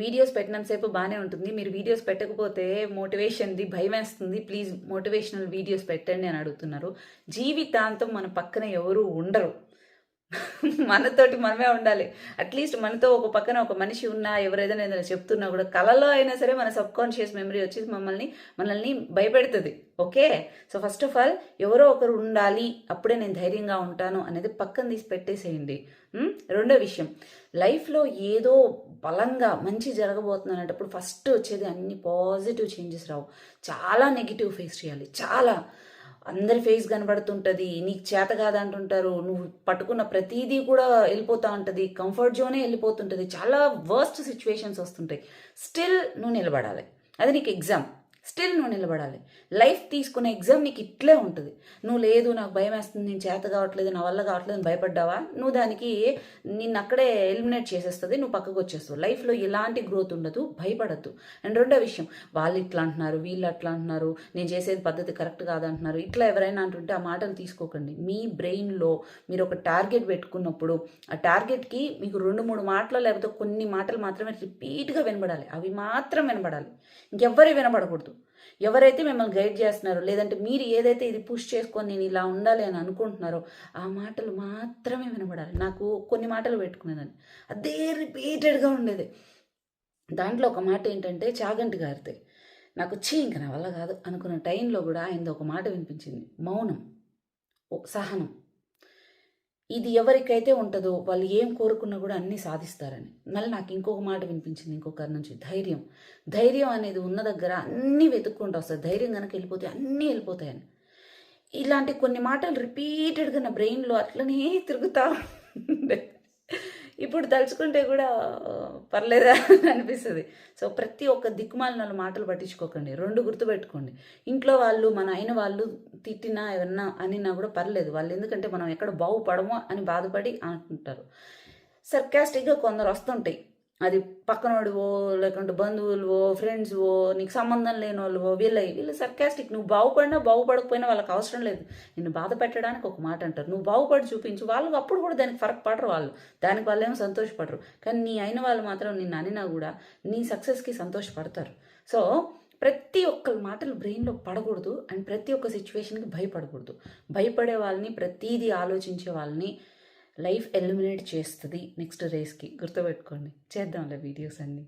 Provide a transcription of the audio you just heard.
Videos పెట్టినంతసేపు బాగానే ఉంటుంది. మీరు వీడియోస్ పెట్టకపోతే మోటివేషన్ది భయం వేస్తుంది. ప్లీజ్ మోటివేషనల్ వీడియోస్ పెట్టండి అని అడుగుతున్నారు. జీవితాంతం మన పక్కన ఎవరు ఉండరు. మనతోటి మనమే ఉండాలి. అట్లీస్ట్ మనతో ఒక పక్కన ఒక మనిషి ఉన్నా, ఎవరైనా ఏదైనా చెప్తున్నా కూడా కలలో అయినా సరే మన సబ్ కాన్షియస్ మెమరీ వచ్చి మనల్ని భయపెడుతుంది. Okay, so first of all ఎవరో ఒకరు ఉండాలి, అప్పుడే నేను ధైర్యంగా ఉంటాను అనేది పక్కన తీసి పెట్టేసేయండి. రెండో విషయం, లైఫ్లో ఏదో బలంగా మంచి జరగబోతుంది అనేటప్పుడు ఫస్ట్ వచ్చేది అన్ని పాజిటివ్ చేంజెస్ రావు. చాలా నెగిటివ్ ఫేస్ చేయాలి. చాలా అందరి ఫేస్ కనబడుతుంటుంది, నీకు చేత కాదంటుంటారు, నువ్వు పట్టుకున్న ప్రతిదీ కూడా వెళ్ళిపోతూ ఉంటుంది, కంఫర్ట్ జోనే వెళ్ళిపోతుంటుంది, చాలా వర్స్ట్ సిచ్యువేషన్స్ వస్తుంటాయి. స్టిల్ నువ్వు నిలబడాలి. అది నీకు ఎగ్జామ్. స్టిల్ నువ్వు నిలబడాలి. లైఫ్ తీసుకునే ఎగ్జామ్ నీకు ఇట్లే ఉంటుంది. నువ్వు లేదు నాకు భయం వేస్తుంది, నేను చేత కావట్లేదు, నా వల్ల కావట్లేదు అని భయపడ్డావా, నువ్వు దానికి నిన్ను అక్కడే ఎలిమినేట్ చేసేస్తుంది, నువ్వు పక్కకు వచ్చేస్తావు. లైఫ్లో ఎలాంటి గ్రోత్ ఉండదు, భయపడద్దు. అండ్ రెండో విషయం, వాళ్ళు ఇట్లా అంటున్నారు, వీళ్ళు అట్లా అంటున్నారు, నేను చేసేది పద్ధతి కరెక్ట్ కాదంటున్నారు, ఇట్లా ఎవరైనా అంటుంటే ఆ మాటలు తీసుకోకండి. మీ బ్రెయిన్లో మీరు ఒక టార్గెట్ పెట్టుకున్నప్పుడు ఆ టార్గెట్కి మీకు 2-3 మాటలు లేకపోతే కొన్ని మాటలు మాత్రమే రిపీట్గా వినబడాలి. అవి మాత్రం వినబడాలి, ఇంకెవ్వరి వినబడకూడదు. ఎవరైతే మిమ్మల్ని గైడ్ చేస్తున్నారో, లేదంటే మీరు ఏదైతే ఇది పుష్ చేసుకొని నేను ఇలా ఉండాలి అని అనుకుంటున్నారో ఆ మాటలు మాత్రమే వినబడాలి. నాకు కొన్ని మాటలు పెట్టుకునేదాన్ని, అదే రిపీటెడ్గా ఉండేది. దాంట్లో ఒక మాట ఏంటంటే చాగంటి గారిది. నాకు ఇంకా నా వల్ల కాదు అనుకున్న టైంలో కూడా ఆయనది ఒక మాట వినిపించింది, మౌనం, సహనం. ఇది ఎవరికైతే ఉంటుందో వాళ్ళు ఏం కోరుకున్నా కూడా అన్నీ సాధిస్తారని. మళ్ళీ నాకు ఇంకొక మాట వినిపించింది ఇంకొకరి నుంచి, ధైర్యం. ధైర్యం అనేది ఉన్న దగ్గర అన్నీ వెతుక్కుంటూ వస్తుంది. ధైర్యం కనుక వెళ్ళిపోతే అన్నీ వెళ్ళిపోతాయని. ఇలాంటి కొన్ని మాటలు రిపీటెడ్గా నా బ్రెయిన్లో అట్లనే తిరుగుతా ఉండే. ఇప్పుడు తలుచుకుంటే కూడా పర్లేదా అనిపిస్తుంది. సో ప్రతి ఒక్క దిక్కుమాలిన మాటలు పట్టించుకోకండి. 2 గుర్తుపెట్టుకోండి, ఇంట్లో వాళ్ళు మన అయిన వాళ్ళు తిట్టినా ఏమన్నా అనినా కూడా పర్లేదు. వాళ్ళు ఎందుకంటే మనం ఎక్కడ బాగుపడమో అని బాధపడి అనుకుంటారు. సర్కాస్టిక్గా కొందరు వస్తుంటాయి, అది పక్కనోడివో లేకుంటే బంధువులువో ఫ్రెండ్స్వో నీకు సంబంధం లేని వాళ్ళవో వీళ్ళు సర్కాస్టిక్. నువ్వు బాగుపడినా బాగుపడకపోయినా వాళ్ళకి అవసరం లేదు. నిన్ను బాధ పెట్టడానికి ఒక మాట అంటారు, నువ్వు బాగుపడి చూపించు, వాళ్ళు అప్పుడు కూడా దానికి ఫరక్ పడరు. దానికి వాళ్ళేమో సంతోషపడరు. కానీ నీ అయిన వాళ్ళు మాత్రం నిన్ను అనినా కూడా నీ సక్సెస్కి సంతోషపడతారు. సో ప్రతి ఒక్కరి మాటలు బ్రెయిన్లో పడకూడదు, అండ్ ప్రతి ఒక్క సిచ్యువేషన్కి భయపడకూడదు. భయపడే వాళ్ళని, ప్రతీదీ ఆలోచించే వాళ్ళని లైఫ్ ఎలిమినేట్ చేస్తుంది నెక్స్ట్ రేస్కి. గుర్తుపెట్టుకోండి. చేద్దాంలే వీడియోస్ అన్నీ.